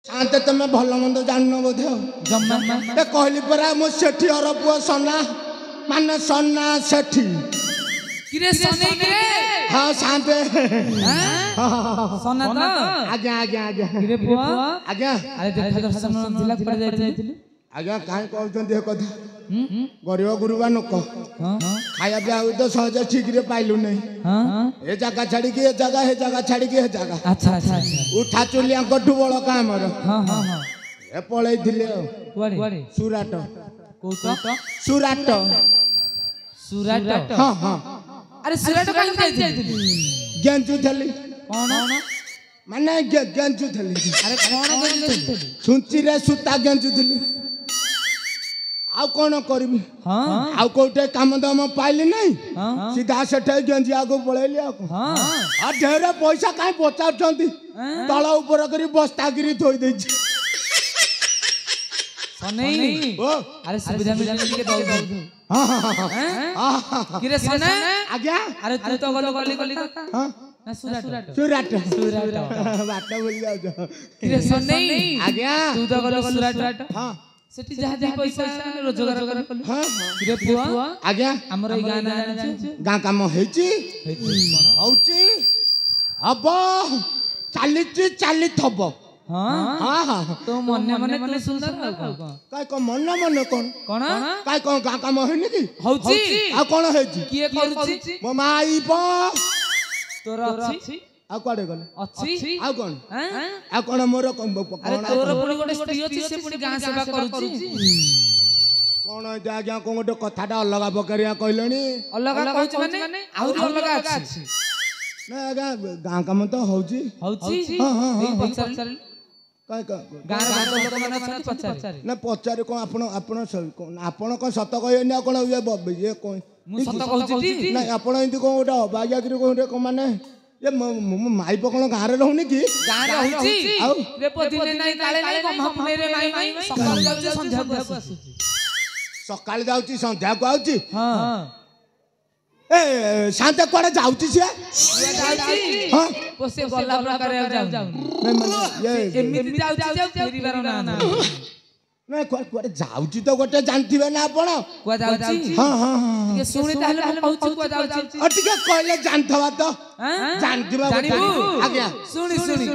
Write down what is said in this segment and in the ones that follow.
शांत तुम्हें भल मंद जान बोधे कहली परा मो सेठी अर पुओ सना माने सना सेठी किरे सने किरे हां शांत सना तो आज्ञा आज्ञा आज्ञा किरे पुओ आज्ञा अरे देखा दर्शन जिला पड़ जाइथिलु आज्ञा काहे कहउछन दे कथा गरीब गुरुबा नक खाया पिया तो सहज ठीक रे पाइलु नहीं ए जगह छाड़ी के ए जगह छाड़ी के ए जगह अच्छा अच्छा उठा चुलिया गठु बळ का हमर हां हां हां ए पळै थिले कुआडे सुराट कोतो सुराट सुराट हां हां अरे सुराट काहे जाइथिलु गेंजु थली कोन माने गेंजु थली अरे कोन गेंजु सुंची रे सुता गेंजु थली आउ कौन करबी आउ कोटे काम दाम पाइली नहीं सीधा सेठे गेंजी आगो पळैली आ ढेर पैसा काहे पचाउछंती तळ ऊपर करी बस्ता गिरी थोई देछि सनै ओ अरे सुविधा मिलले के दौ हां किरे सना आज्ञा अरे तू तो गली गली हां ना सुराट सुराट सुराट बात बोल जाओ किरे सनै आज्ञा तू तो गली सुराट हां सेठी जहा जे पैसा रोजगार कर हां किरे पुआ आज्ञा हमर ई गाना जानि गां काम हेची कोन होची अब चालीची चाली थब हां हां हां तो मने मने तू सुंदर काय को मन मन कोन कोन काय को गां काम हेनी की होची आ कोन हेची किए करूची मो माई प तोर अछि आ कोडे गले अछि आ कोन हैं आ कोन मोर अरे तोर पुनी गोटे स्त्री अछि से पुनी गां सेवा करूची कोन आज्ञा को गोटे कथाटा अलगा बकरिया कहलनी अलगा कहछ माने आउरी अलगा अछि ना आज्ञा गां काम तो होची होची हां हां ए पचार काय का गां बात लोक माने अछि पचार ना पचारे को आपण को सत कहनी कोन ये कोन मु सत कहूची ना आपण इंदी को गोटे अबाग्यागिरी को गोटे माने ये माई पकण गां रे रहउनी की गां रे होची रे पदिने नाही काले नाही गम्हापुने रे माई माई सकाळ जाउची संध्या को आसुची सकाळ जाउची संध्या को आउची हां ए शांत कोडे जाउची से जाउची हां पोसे गल्ला प्रकार जाउ ये एमिति जाउची फेरीबार ना ना ना कोडे जाउची तो गोटे जानथिबे ना आपण को जाउची हां हां हां ये सुनी ताहले हम कहूची को जाउची अटिके कहले जानथवा तो हां जानथिबा आज्ञा सुनी सुनी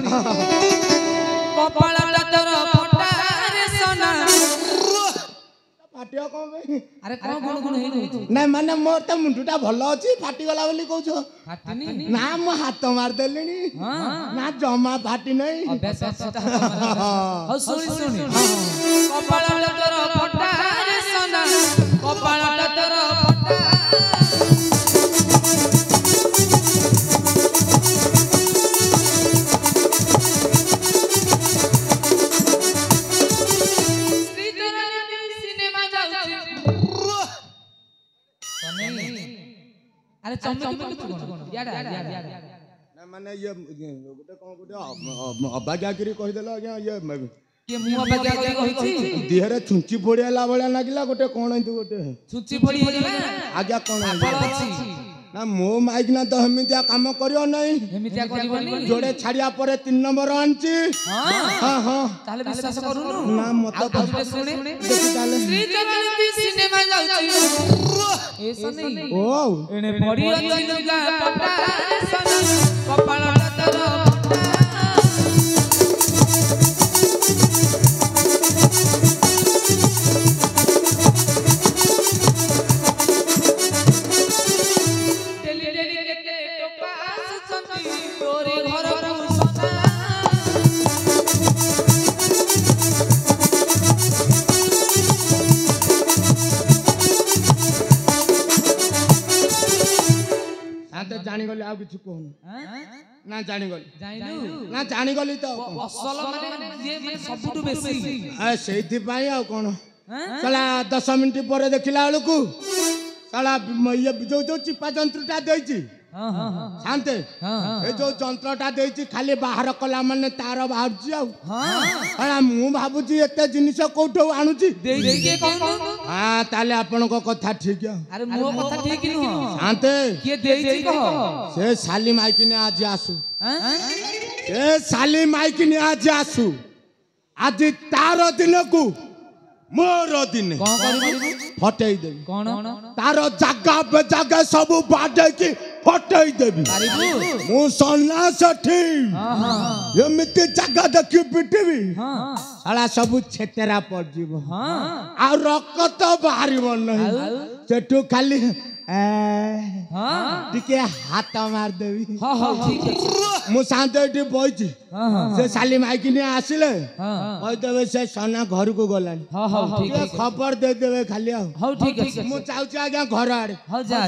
कपाळटा तोर फटा रे सोना फाटियो कोन अरे कोन गुण गुण हेई ना माने मोर त मुंडुटा भलो अछि फाटी गला बोली कहछो फाटिनी ना मो हाथ मार देलिनी हां ना जमा फाटी नहीं अभ्यास हो सुनी सुनी कपाळटा तोर फटा रे सोना कपाळटा तोर फटा अरे चमके कोन याडा ना माने ये गोटे कोन गोटे अबाग्यागिरी कहि देला आज्ञा ये के मुआ बजा कहि कहिछि देहरे छुंची पड़ियाला बळा लागिला गोटे कोन इंतु गोटे छुंची पड़ी गेला आज्ञा कोन अछि ना मो माइक ना तो हमितिया काम करियो नहीं हेमितिया करबनी जोड़े छाड़िया परे 3 नंबर आनची हां हां ताले विश्वास करूनु ना मत आउटे सुने देखि ताले श्री चरणती सिनेमा जाउची ए सनै ओ एने पड़ी अछि लुगा पटा सनै कपाळटा तोर फटा जानी गली आ किछु कहू ना जानी गली जाइलु ना जानी गली तो असल माने जे माने सबटु बेसी आ सेथि पाई आ कोन चला 10 मिनिट पर देखिला बेलकू साला ये जो चिपा जंत्रटा देछि हां हां शांत ए जो जंत्रटा देछि खाली बाहर कला माने तार बाहरछि आ हां मु भाबुछि एते जिनिस कोठो आनुछि देइ के कहू हां ताले आपन को कथा ठीक है अरे मो कथा ठीक न शांत के देइ कह से साली माइकिने आज आसु हां ए साली माइकिने आज आसु आज तार दिन को मोर दिन कौन करू फटई देबी कौन तार जगह पे जगह सब बाटे की फटई देबी मु सन्ना सठी एमिति जगह देखि पिटिबी साला सब छेतेरा पड़ जीव आ रक्त बाहरिब नहीं सेठू खाली टिके हाथ मार देबी ठीक है मु शांत एठी बइची से साली माइकी ने आसिले कहि देबे से सना घर को गलानी ठीक है खबर दे देबे खाली हां ठीक है मु चाउची आज्ञा घर आड़े हां जा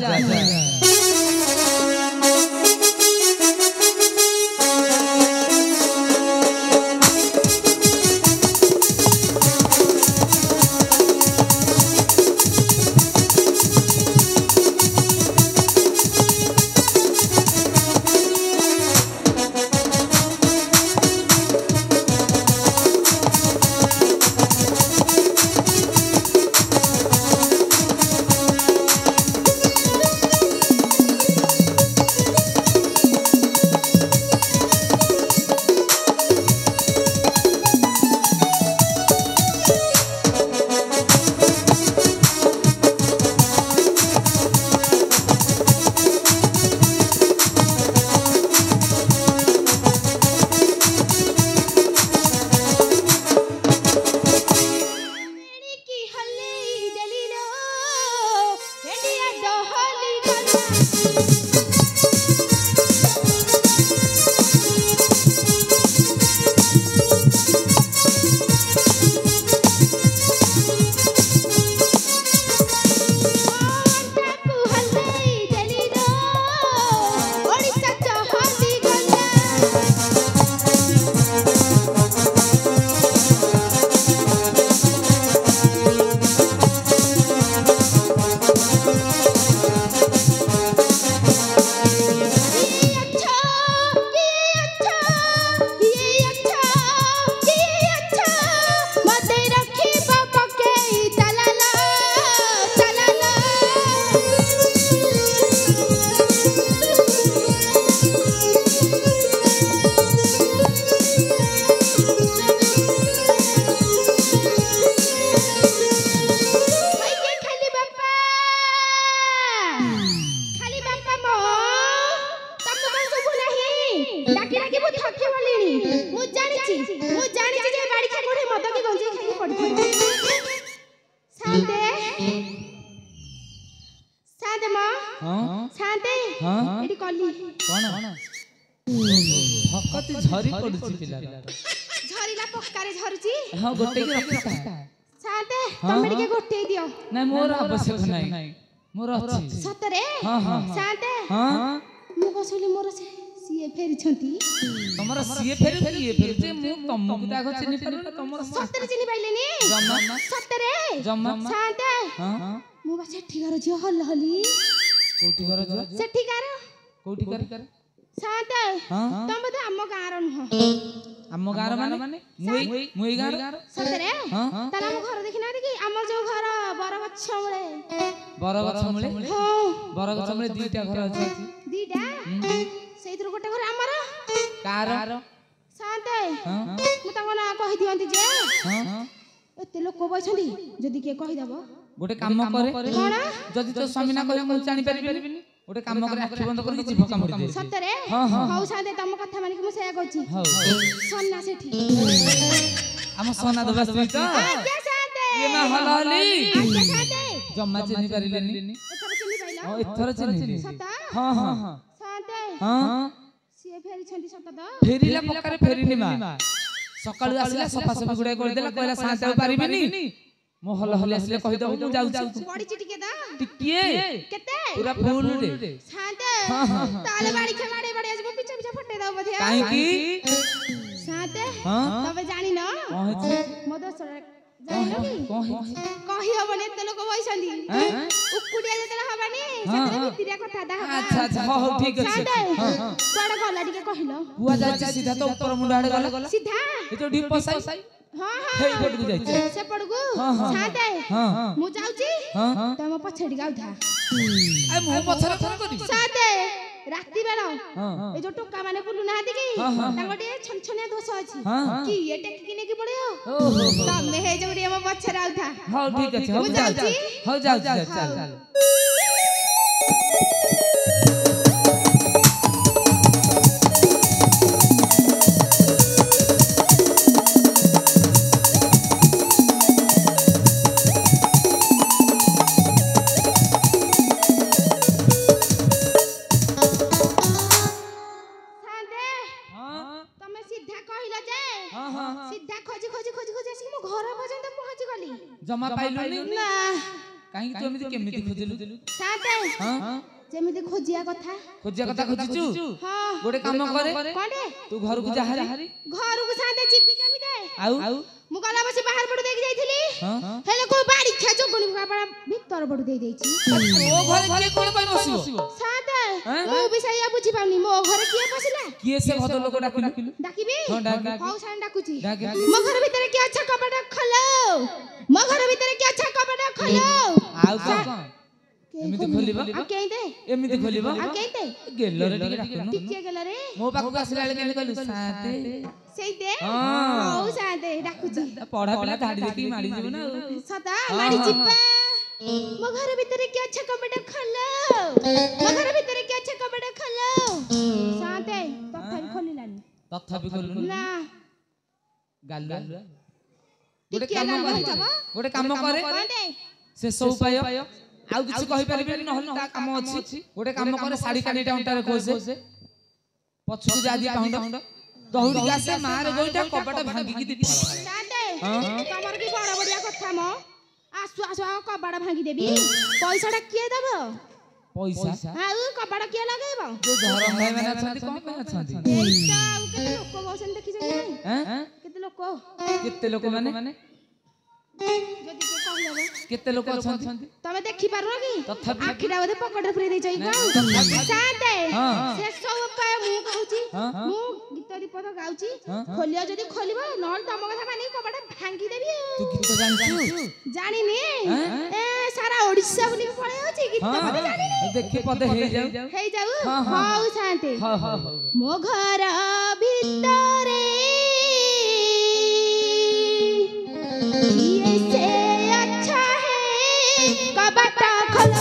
भकत झरी पडुची पिला झरीला पक्कारे झरुची हां गोटे के रखता साते तमे टिके गोटे दियो नै मोर आवश्यक नै मोर अछि सतरे हां हां साते हां मु कसली मोर सीए फेरी छंती तमरा सीए फेरी ये फेरी जे मु तमकु दाग चिनि पारे तमरा सतरे चिनि पाइलेनी जम्मा सतरे जम्मा साते हां मु बा सेठी घर जियो हल हली कोठी घर जो सेठी घर कोठी घर साते तम बदे हम गार न हम गार माने मुई गार सतरे तला हम घर देखिना कि हमर जो घर बरगछ मुळे हां बरगछ मुळे दुईटा घर अछि दुईटा सेइथुर गोटे घर हमर कार साते मु तंग ना कहि दियंती जे एते लोक बइछंती जदी के कहि दबो गोटे काम करे जदी तो स्वामी ना कहि मु जानि परिबिनी गोटे काम करे आखि बंद करके जीव काम दे सतरे हौ साते तम कथा माने कि मु सेया कहछि सोना सेठी हम सोना दबा सही त आज्ञा साते ये ना हलाली आज्ञा साते जम्मा चिनि परिलेनी एथर चिनि पाइला एथर चिनि सता हां हां साते हां सिए फेरी छंती सता द फेरीला पकारे फेरीनी मा सकाळू आसिला सफा सफा गुडा कर देला कहला साते परिबिनी मो हल हल आसिले कहि दबो मु जाउची पड़ी चिटिके दा टिकिए केते पूरा फुल रे साते ताले बाड़ी के माड़े बाड़ी आज पीछे पीछे फटे दाओ बधिया काहे की साते तबे जानी न कहै मद सर जानी की कहि हबने त लोक बइसंदी उकुडिया जेतला हबानी सेतले भितरिया कथा दा हबा अच्छा हो ठीक अछि कोड गला टिके कहिलो बुआ जाय सीधा तो ऊपर मुंड आड़े गला सीधा ए तो ढिप पसाई हां हेई पट को जाय से पड़गु साते मु जाउची तम पछडी गाउथा ए मु पछरा फोन करी साते राती बेला ए जो टोका माने बुलु नाहाती की तांगटे छनछने दोष अछि की ए टेकी ने की पड़ियो ओहो तमे हे जोड़ी हम पछर आउथा हां ठीक अछि हो जाउ हो जाउ चल जमा पाइलुनी ना काहे तू एमिति केमिति खोजिलु साते हां जेमिति खोजिया कथा खोजिचु हां गोटे काम करे कोंडे तू घर को जा हारी घर को साते चिपी केमिते आउ मु गला बसी बाहर पडु देख जाइथिली हेले को बाड़ी खेचो कोनी कापड़ा भीतर पडु देई देछि ओ घर के कोन पई बसिबो साते मु बिसैया बुझी पाउनी मो घर किए पसिला किए से भद लोक डाकिलु डाकिबी हां डाक हाउ सान डाकुची डाक मो घर भीतर के अच्छा कपड़ा खोलो मो घर भीतर के अच्छा कपड़ा खोलो आउ कौन एमिति खोलिबा आ केंदे एमिति खोलिबा आ केंदे गेलरे टिके डाकनु टिके गेलरे मो पाखु आसिला ले केने कहलु साते सेई दे हाउ साते डाकुची पढ़ा पिला धाडी देखि मारी जीव ना सदा मारी जिप्पा मो घर भीतर के अच्छा कपड़ा खोलो मो घर भीतर के अच्छा कपड़ा खोलो साते तथापि खोलिलानी तथापि खोलु ना गालु गोटे काम करे से सो उपाय आउ किछ कहि परिबेनी नहले ता काम अछि गोटे काम करे साड़ी कानीटा अंटारे खोसे पछकु जादी पाउंड दहुडी गासे मारे गोइटा कपटा भांगी की दी साते तमर की बड़ बड़िया कथा म आसु आसु कपड़ा भांगी देबी पैसाटा किए देबो पैसा हां उ कपड़ा किए लगाइबो जो धरम भाई माने अछंती कोन पे अछंती एटा केते लोक बसन देखि छै हैं केते लोक माने जदी के कहलबो केते लोक अछंती तमे देखि पारो कि तथापि आखिरा बोधे पकड़ फ्री दे छै गाउ साते से सब उपाय मु कहूची मु गीत दीपद गाउची खोलियो जदी खोलिबो नहल तम कथा मानी कपड़ा भांगी देबी तू गीत जानछु जानिनी ए सारा ओडिसा बुली पळे होची गीत पद जानिनी देखि पद हे जाऊ हाउ साते हां मो घर भितरे ये से अच्छा है कबटा खोलो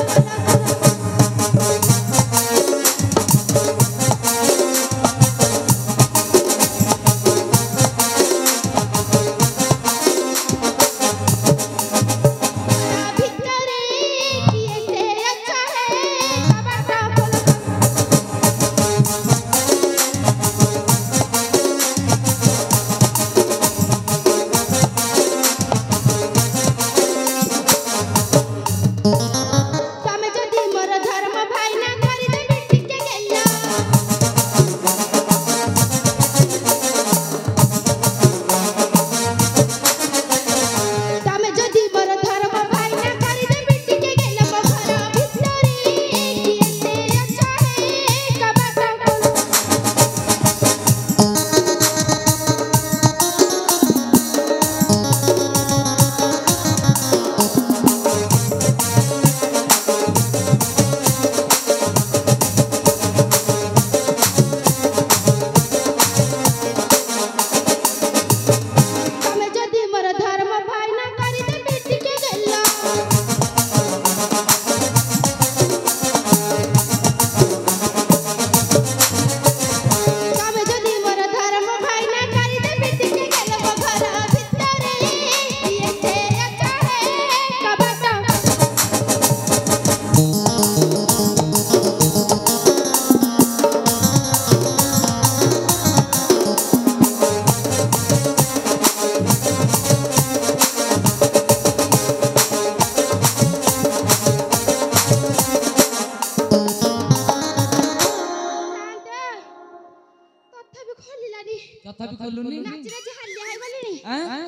तथापि खोलुनी नाच नाच हल्लिया है बोलिनी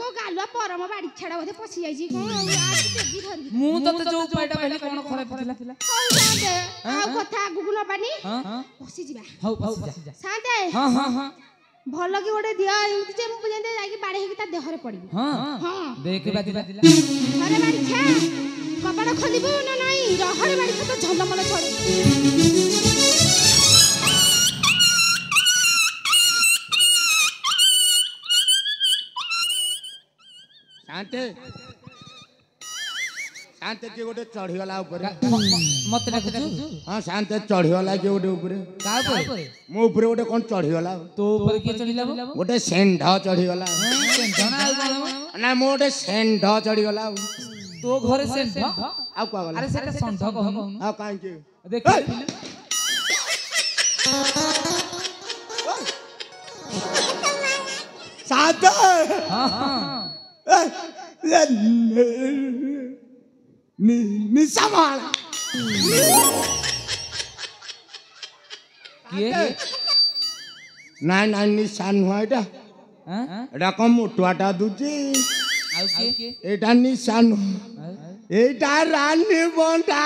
को गालुआ परम बाड़ी छाड़ा बोधे पसी जाईजी को आज तेजी धरबी मु तते जो उपायटा कहले कोन खराब थिला हौ साते आ कथा गुगु न पानी पसी जिबा हौ जा साते हां हां हां भल कि गोटे दिया एमति जे मु जेंते जाई बाड़ी हेकी ता देहरे पड़बी हां हां देख बादिला अरे बाड़ी छा कपड़ा खोलिबो न नाही रहरे बाड़ी छा तो झलमल छड़े शांते शांते के गोटे चढ़ीगला ऊपर मत डाकुछु हां शांते चढ़ीगला के गोटे ऊपर का ऊपर मो ऊपर गोटे कोन चढ़ीगला तो ऊपर के चढ़ीला गोटे सेंढ चढ़ीगला सेंढ ना ना मो गोटे सेंढ चढ़ीगला तो घरे सेंढ आ का गला अरे सेटा संढ कहू आ काहे के देख साथ हां हां निसमाला के नाइ नाइ निशान हुआ एटा हां एटा कम मोटवाटा दुची आउ के एटा निशान एटा रानी बंटा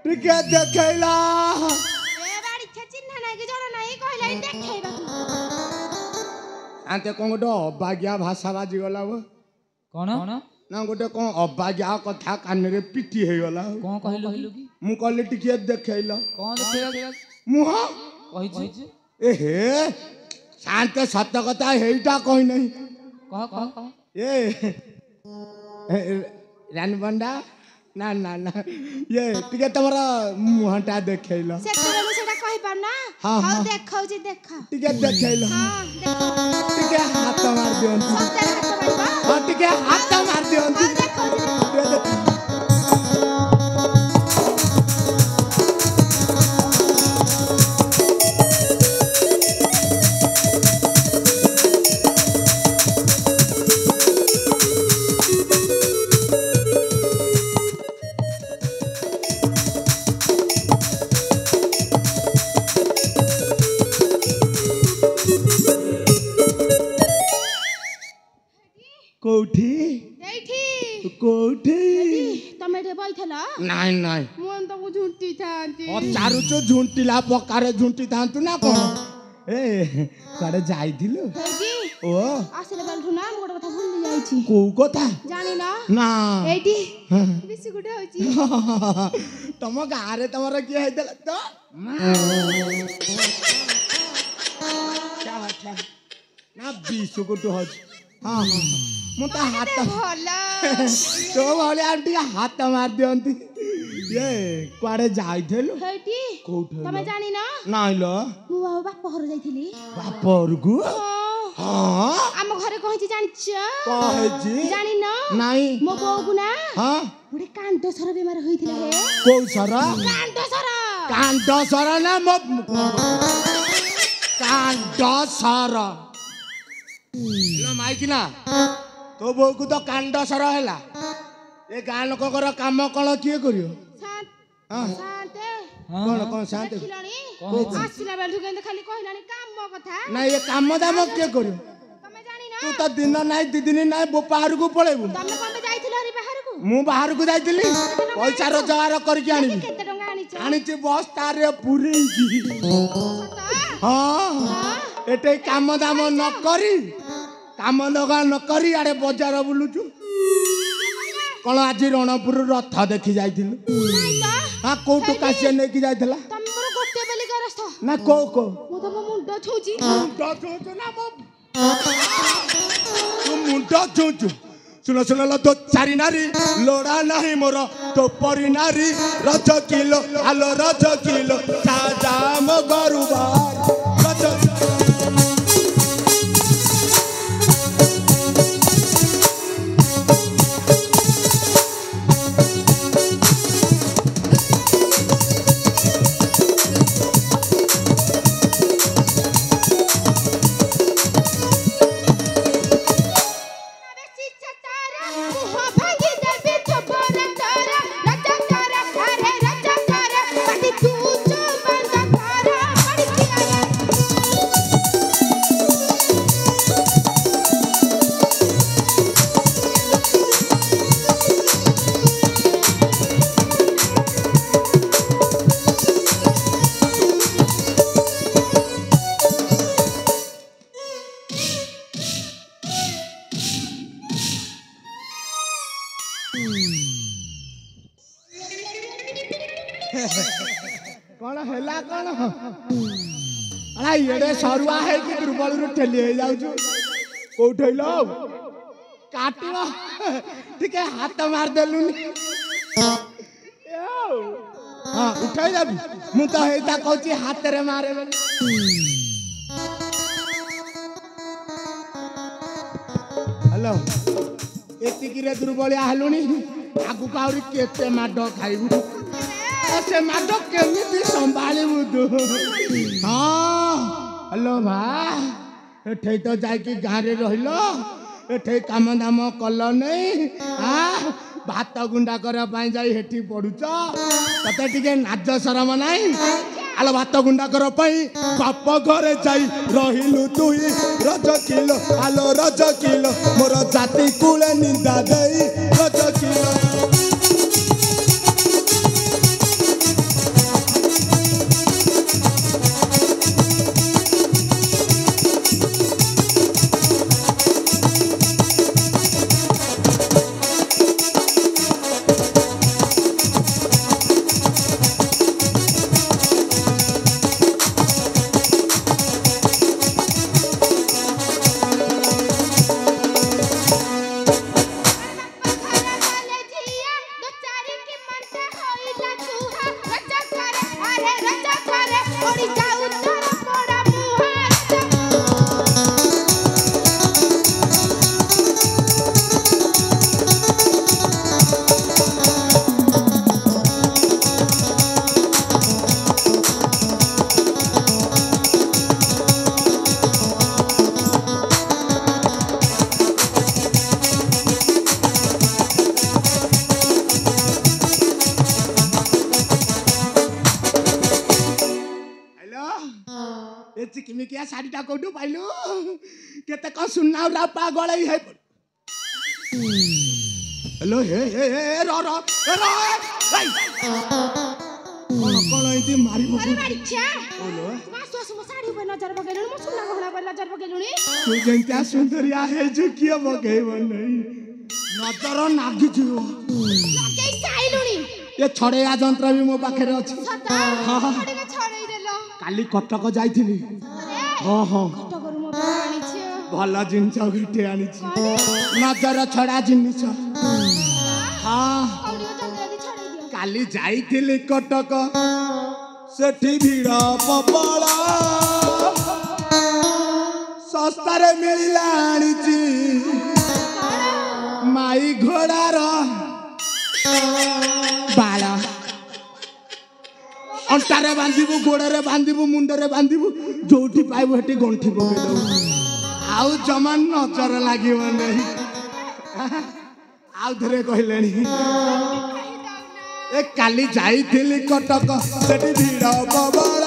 ठीक है देखैला ए बाड़ी चिन्ह नाही के जण नाही कहला देखैबा आंते कोन गोटे अबाग्या भाषा बाजी गला कोन ना गोटे कोन अबाग्या कथा कान रे पिटी हे गला कोन कहलु की मु कहले टिके देखैला कोन देखैला मुह कहि छी ए हे शांत सत्य कथा हेइटा कहि नहीं कह ए रानी बंडा ना ना ना ये टिके तमरा मुहटा देखैला से तोरा सेटा कहि पार ना हाँ, हां हाँ। देखौ जी देखा टिके देखैला हां देखो टिके हाथ मार दियन सब तेरे हाथ मारबा हां टिके हाथ मार दियन हां देखौ जी कोठी एठी कोठी तमे रे बैठला नाइ नाइ मन त झुंटी थांती चारु चो झुंटीला पकारे झुंटी थांतु ना कोन ए काडे जाइथिलु हेजी ओ आसिले बेलठु ना मोर कथा भूली जाईची को कथा जानी ना ना एठी बिसी गुडे होची तम गारे तमरा की हैदला तो क्या बात है ना 20 गुटो हो हां मु त हाथ भला तो बोले आंटी हाथ मार दियंती ये कुआडे जाइथिलु हेटी कोठे तमे जानी ना नाइ ल मु बाप घर जाईथिली बापरगु हां आम घरे कहिची जानिछ कहेजी जानी ना नाइ मो बौगु ना हां गुडे कांड सर बेमार होइथिला हे को सरा कांड सर ना म कांड सर लो माइकी ना तो बो को तो कांड सर हैला ए गां लोककर काम कोन किए करियो हां शांते कोन शांत देखिलानी आसिला बेलठु केंदे खाली कहिलानी काम कथा ना ये काम दाम किए करियो तमे जानी ना तू तो दिन नाइ दी दिन नाइ बो बाहर को पळेबु तमे कोन जाईथिलो रे बाहर को मु बाहर को जाइतिली पैसा रोजगार करके आनी केते टंगा आनिछ आनी बस्ता रे पुरी सता हां एटे काम दाम न करी काम लगा न करी आड़े बाजार बुलुचु कौन आज रणपुर रथ देखी जाइथिलु हां कोटु कासिया ने की जाइथला तमे मोर गोटे बेली करस्थ ना को मु तो मुंडो छौची मुंडा छुचु ना मो तू मुंडा छुचु सुनो सुनो लो तो चारी नारी लोड़ा नहीं मोर तो परी नारी रज किलो आलो रज किलो साजा म गरुबार रज कौन हैला कौन अरे एडे सरुआ है कि दुर्बल रु ठेली हे जाउछु कोठैलो काटलो ठीक है हाथ मार देलुनी हाँ उठाई जाबी मु तो हेता कहूची हाथ रे मारे हेलो एतिकी रे दुर्बलिया हलुनी आगु काउरी केते माड खाइबु से माड केमिति संभालिबु तू हां हेलो भा एठे तो जाय कि गां रे रहिलो एठे काम दाम कल नहीं हां भात गुंडा करा पाई जाई हेठी पडुच तते टिके नाज शरम नाही आलो भात गुंडा कर पाई बाप घरे जाई रहिलु तुई रज किलो आलो रज किलो मोर जाति कुले निंदा देई रज किलो शाड़ीटा कोठू पाइलु केते को सुन्नाउ रा पागल है हेलो हे रो कोन इति मारी मो अरे मारी छा बोलो मासु असु साड़ी पर नजर बगेलु मो सुना घोड़ा पर नजर बगेलुनी तू जेंता सुंदरिया है जो किया बगेब नहीं नजर नागी जियो लगे साइलुनी ये छड़ेया जंत्र भी मो पाखे रे अछि सता छड़े छड़ेई देलो काली कटक जाइथिनी हाँ भल जिनस गिटे आनी नजर छड़ा जिनिस हाँ काली जाइथिली कटक सेठी भीड़ प्रबल सस्तारे मिलला आनीची माई घोड़ार बाला अंटारे बांधिबु गोड़े बांधिबु मुंडरे बांधिबु जोठी पाइबु हेटी गंठी पके दउ आउ जमान नजर लागिब नहीं आउ धरे कहलेनी ए काली जाइथिली कटक सेठी भीड़ प्रबल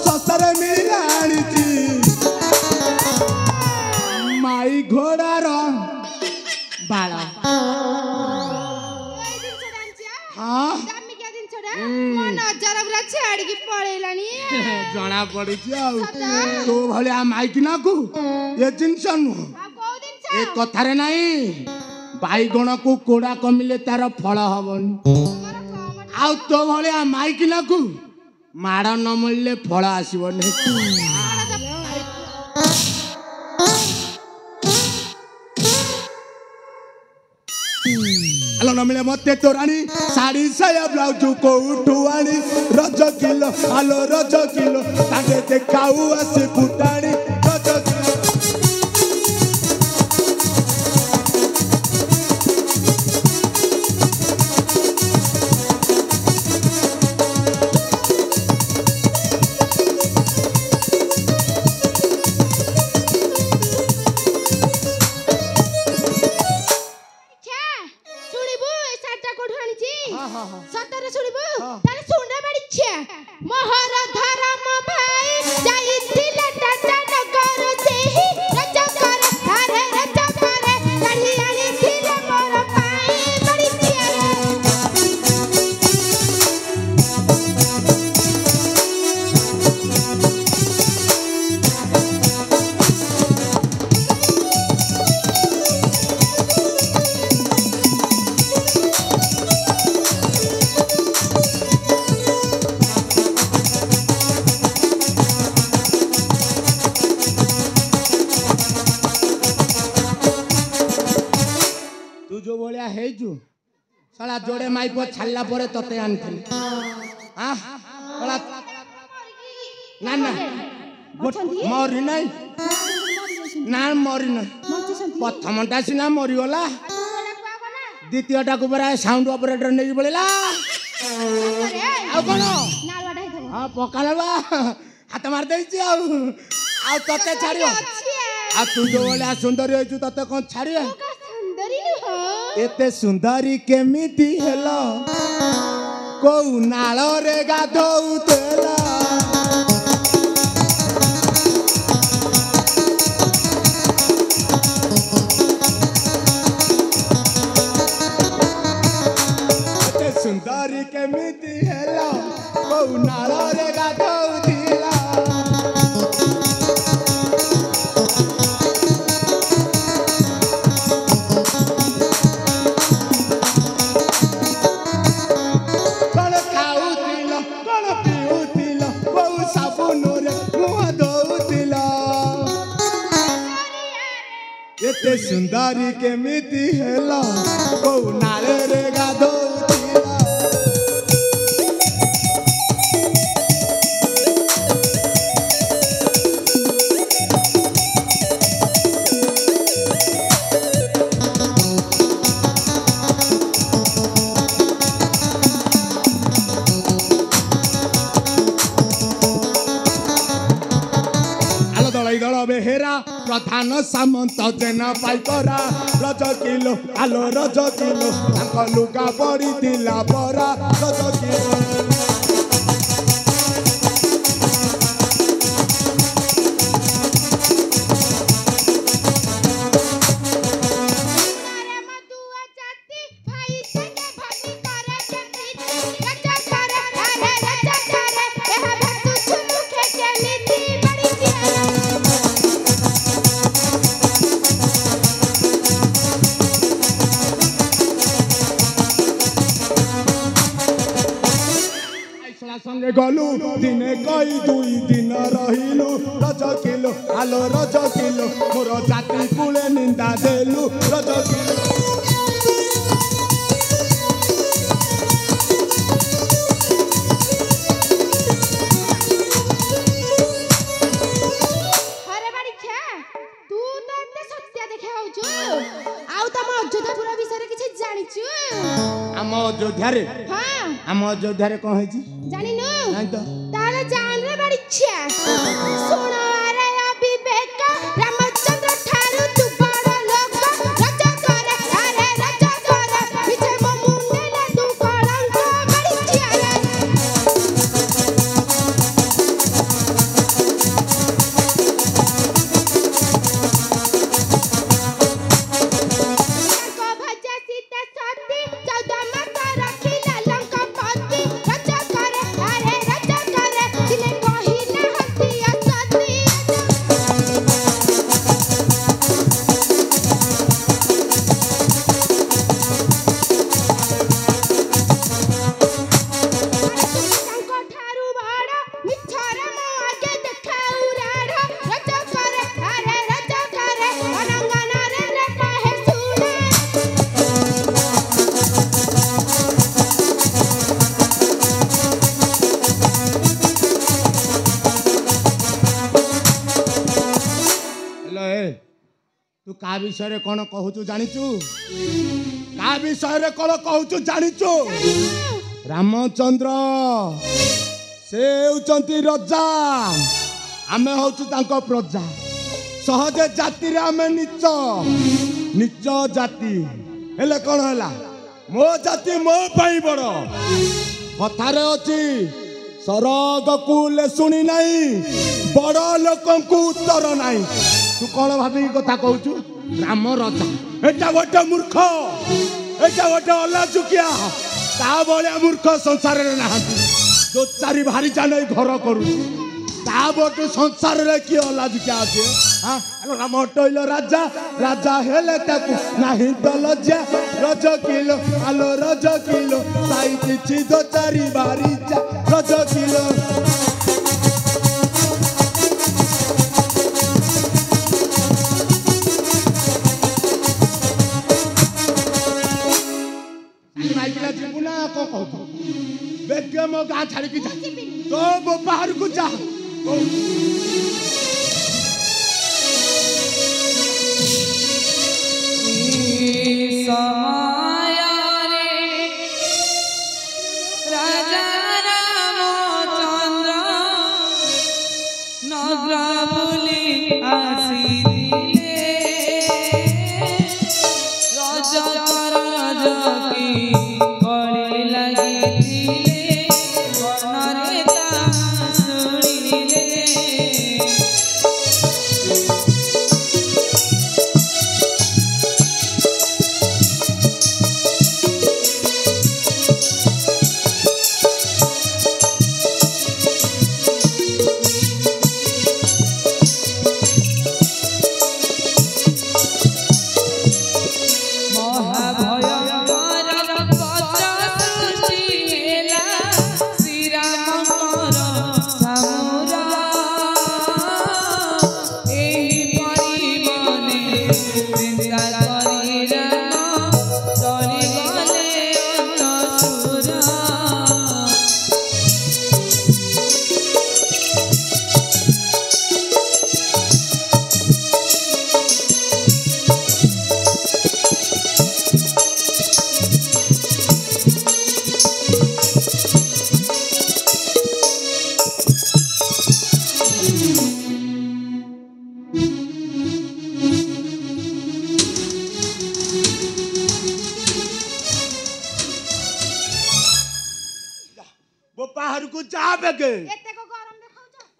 ससरे मिला आनीची माई घोड़ार बाला हाँ जना पड़ी तो भलिया माइकिना को ये जिनस नुह ए कथारे नहीं बाईगण को कोड़ा कमिले तार फल हबनी आउ तो भलिया माइकिना को माड़ न मिलले फल आसीबो नहीं आलो न मिले मते तोरानी साड़ी साया ब्लाउज को उठुआनी रज किलो आलो रज किलो ताके देखाऊ आसे फुटानी रज किलो सतरे सुनिबो तारे सुनरे बाड़ी छे मोहर धरम भाई जाई दिले टाटा कला जोड़े माइप छाड़ला परे तते आनथिल हां कला ना ना मरी नहीं ना मरी नहीं प्रथमटा सिना मरीगला द्वितीयटा को बरा साउंड ऑपरेटर नहीं बोलेला आ कोन हां पकालवा हाथ मार देछि आ तते छाड़ियो आ तू जो बोले सुंदरी होइछु तते कोन छाड़ियो सुंदरी हो एते सुंदरी केमिति हेलो को नाल रे गाधौतेला सुंदरी केमिति हेलो को नाल रे गाधौतिला कण खाउतिल कण पिउतिल को साबुन रे मुह धौतिल एते सुंदरी केमिति हेलो को नाल रे गाधौतिला बेहेरा प्रधान सामंत जेन पाइकरा रज किलो आलो रज किलो लुगा पड़ी दिला बरा रज किलो संगे गलु दिने कई दुई दिन रहिलु रज किलो आलो रज किलो मोर जाति कुले निंदा देलु रज किलो अरे बाड़ी छे तू तो एते सत्य देखे होछु आउ तम अयोध्यापुर विषय रे किछि जानिछु हम अयोध्या रे हां हम अयोध्या रे कोन हेछि जानि न नहीं तो तारे जान रे बाड़ी छे सुनो रे अविवेक रामचंद्र ठारू तू बड़ लोक रज करे अरे रज करे पीछे मो मुंडे ले तू कलंक बाड़ी छे को भजा सीता सती 14 मास रखिला लंकापति रज करे अरे रज करे दिले कहिला हसिया सती तांको ठारू बड़ मिछरे मो आगे देखाउ राड रज करे अरे रज करे अनंगना रे रे कहे सुने हेलो ए तू का विषय रे कोन कहूचु जानिचु का विषय रे कोन कहूचु जानिचु रामचंद्र से होचंती रजा आमे होचु तांको प्रजा सहज जाति रे आमे नीच नीच जाति हेले कोन होला मो जाति मो पई बड़ कथारे अछि सरग कुले सुनी नहीं बड़ लोकन को उत्तर नहीं तू कौन भाभी कथा कहूचु राम रजा एटा गोटे मूर्ख एटा गोटे अलाजुकिया ता बळिया मूर्ख संसार रे ना जो चारि भारी जाने घर करू ता बोटू संसार रे की अलाजुकिया आछे हां राम टइलो राजा राजा हेले ताकू नाही तो लज्जा रज किलो आलो रज किलो साई किछि दो चारि भारी जा रज किलो गाँ छाड़ी की जा तो वो बाहर को जा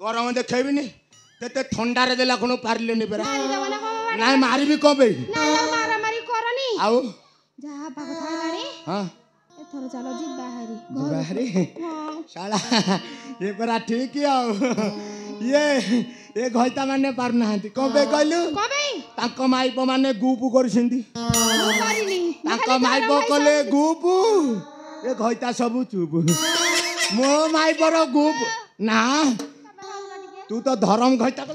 गरम देखेबी ते ठंडारे देला कोनो पारलेनी बेरा नाय मारिबी कबे मारा मारी करनी आउ जहा पाग थालानी हां एथर चलो जी बाहरी बाहरी शाला ये परा ठीक है ये घइता माने पार नाहंती कबे कहलु कबे ताको माइपो माने गुपु करछिंदी करिनी ताको माइपो कले गुपु ये घइता सब चुप मो माइपर गुप ना तू तो धर्म घइता ए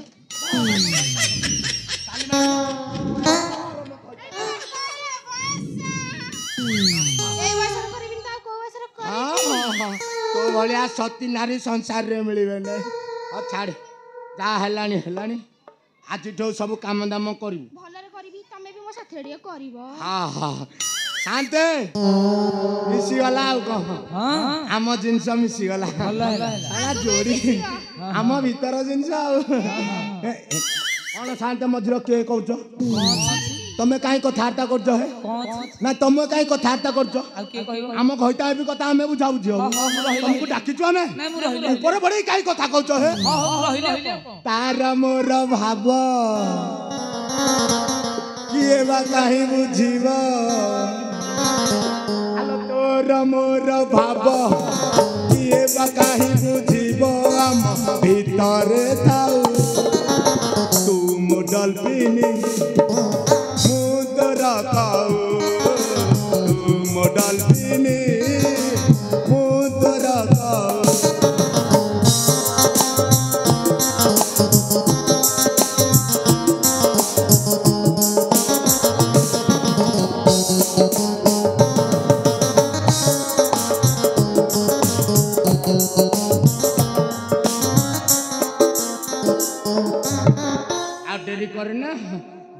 वसर करबिन ता को वसर कर हां तो भलिया सती नारी संसार रे मिलिबे नै छाड़ जा हेलानी आज ठो सब काम दाम करबी भलरे करबी तमे भी मो साथे रे करबो हां शांते मिसी गला हां आम जिंस मिसी गला साला जोड़ी आम भीतर जिंस कौन शांते मझिर के कहछ तमे काई कथार्ता करछ हे ना तमे काई कथार्ता करछ आम घइता भी कथा हमें बुझा बुझियो तुमको डाकिछु हमें ऊपर बड़ी काई कथा कहछ हे तार मोर भाव किए बा काई बुझिबो आलो तोर मोर भाव किए बा काई बुझिबो आम भीतरे थाउ तू मोडल पिनी मुदरा खाऊ तू मोडल पिनी मुदरा खाऊ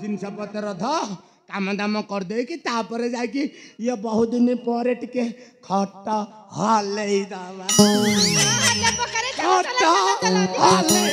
जिनस पत्र ध काम दाम कर दे कि तापर जाकी ये बहुत दिन पर टिके खट हलै दावा खट हलै